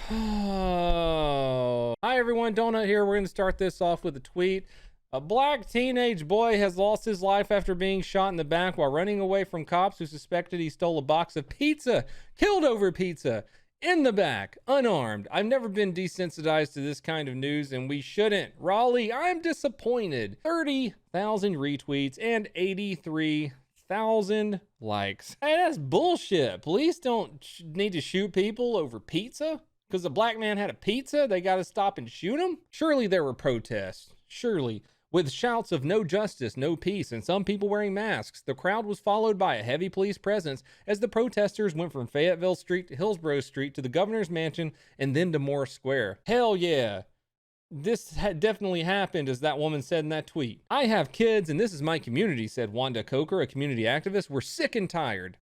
Hi everyone, Donut here. We're going to start this off with a tweet. A black teenage boy has lost his life after being shot in the back while running away from cops who suspected he stole a box of pizza. Killed over pizza. In the back. Unarmed. I've never been desensitized to this kind of news, and we shouldn't. Raleigh, I'm disappointed. 30,000 retweets and 83,000 likes. Hey, that's bullshit. Police don't need to shoot people over pizza. Because the black man had a pizza, they got to stop and shoot him? Surely there were protests. Surely. With shouts of no justice, no peace, and some people wearing masks. The crowd was followed by a heavy police presence as the protesters went from Fayetteville Street to Hillsborough Street to the governor's mansion and then to Moore Square. Hell yeah. This definitely happened, as that woman said in that tweet. I have kids and this is my community, said Wanda Coker, a community activist. We're sick and tired.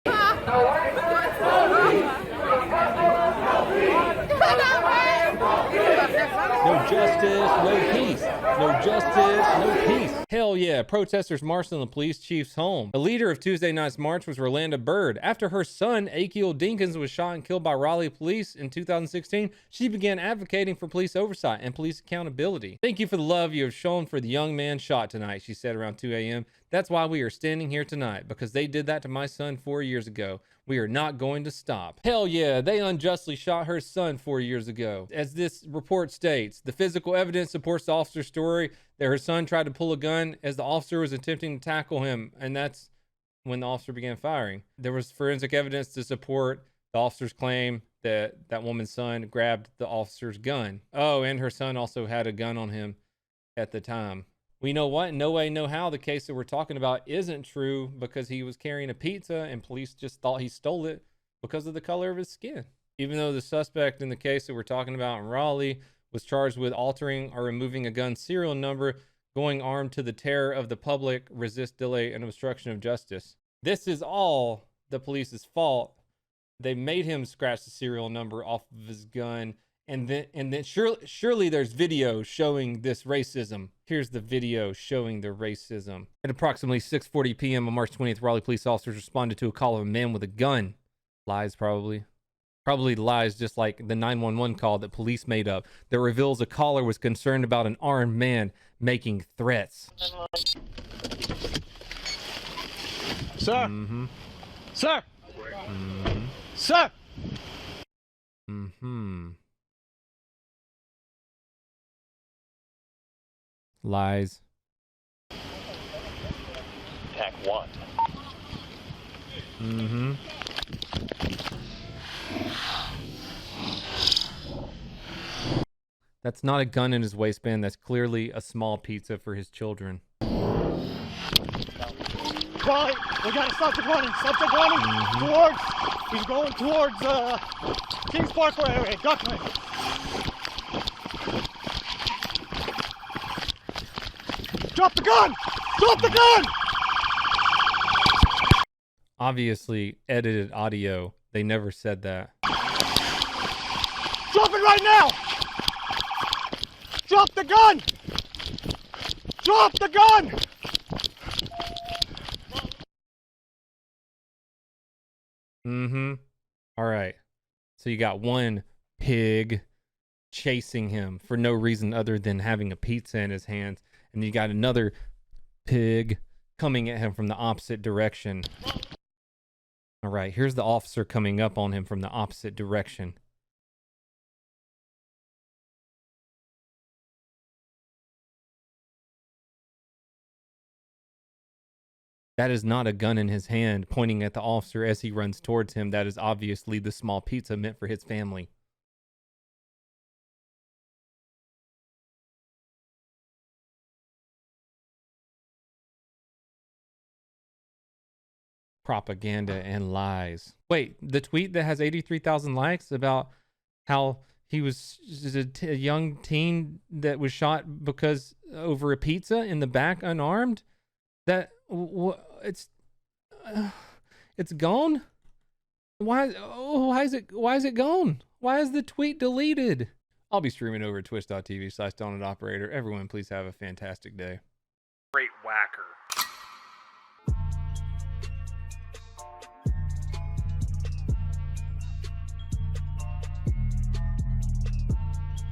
No justice, no peace. No justice, no peace. Hell yeah, protesters marched on the police chief's home. The leader of Tuesday night's march was Rolanda Byrd. After her son, Akiel Dinkins, was shot and killed by Raleigh police in 2016, she began advocating for police oversight and police accountability. Thank you for the love you have shown for the young man shot tonight, she said around 2 a.m. That's why we are standing here tonight, because they did that to my son 4 years ago. We are not going to stop. Hell yeah, they unjustly shot her son 4 years ago. As this report states, the physical evidence supports the officer's story that her son tried to pull a gun as the officer was attempting to tackle him, and that's when the officer began firing. There was forensic evidence to support the officer's claim that that woman's son grabbed the officer's gun. Oh, and her son also had a gun on him at the time. We know what? No way, no how the case that we're talking about isn't true, because he was carrying a pizza and police just thought he stole it because of the color of his skin. Even though the suspect in the case that we're talking about in Raleigh was charged with altering or removing a gun serial number, going armed to the terror of the public, resist, delay, and obstruction of justice. This is all the police's fault. They made him scratch the serial number off of his gun. And then surely there's video showing this racism. Here's the video showing the racism. At approximately 6:40 p.m. on March 20th, Raleigh police officers responded to a call of a man with a gun. Lies, probably. Probably lies, just like the 911 call that police made up that reveals a caller was concerned about an armed man making threats. Sir! Mm-hmm. Sir! Mm-hmm. Sir! Mm-hmm. Lies. Pack 1. Mm-hmm. That's not a gun in his waistband. That's clearly a small pizza for his children. Right, we got a subject running. Subject running towards. He's going towards Kings Parkway area. Duckman. Drop the gun! Drop the gun! Obviously, edited audio. They never said that. Drop it right now! Drop the gun! Drop the gun! Mm-hmm. All right. So you got one pig chasing him for no reason other than having a pizza in his hands. And you got another pig coming at him from the opposite direction. All right. Here's the officer coming up on him from the opposite direction. That is not a gun in his hand pointing at the officer as he runs towards him. That is obviously the small pizza meant for his family. Propaganda and lies. Wait, the tweet that has 83,000 likes about how he was a young teen that was shot because over a pizza in the back unarmed? That it's gone. Why is it gone? Why is the tweet deleted? I'll be streaming over at twitch.tv/donutoperator. Everyone, please have a fantastic day. Great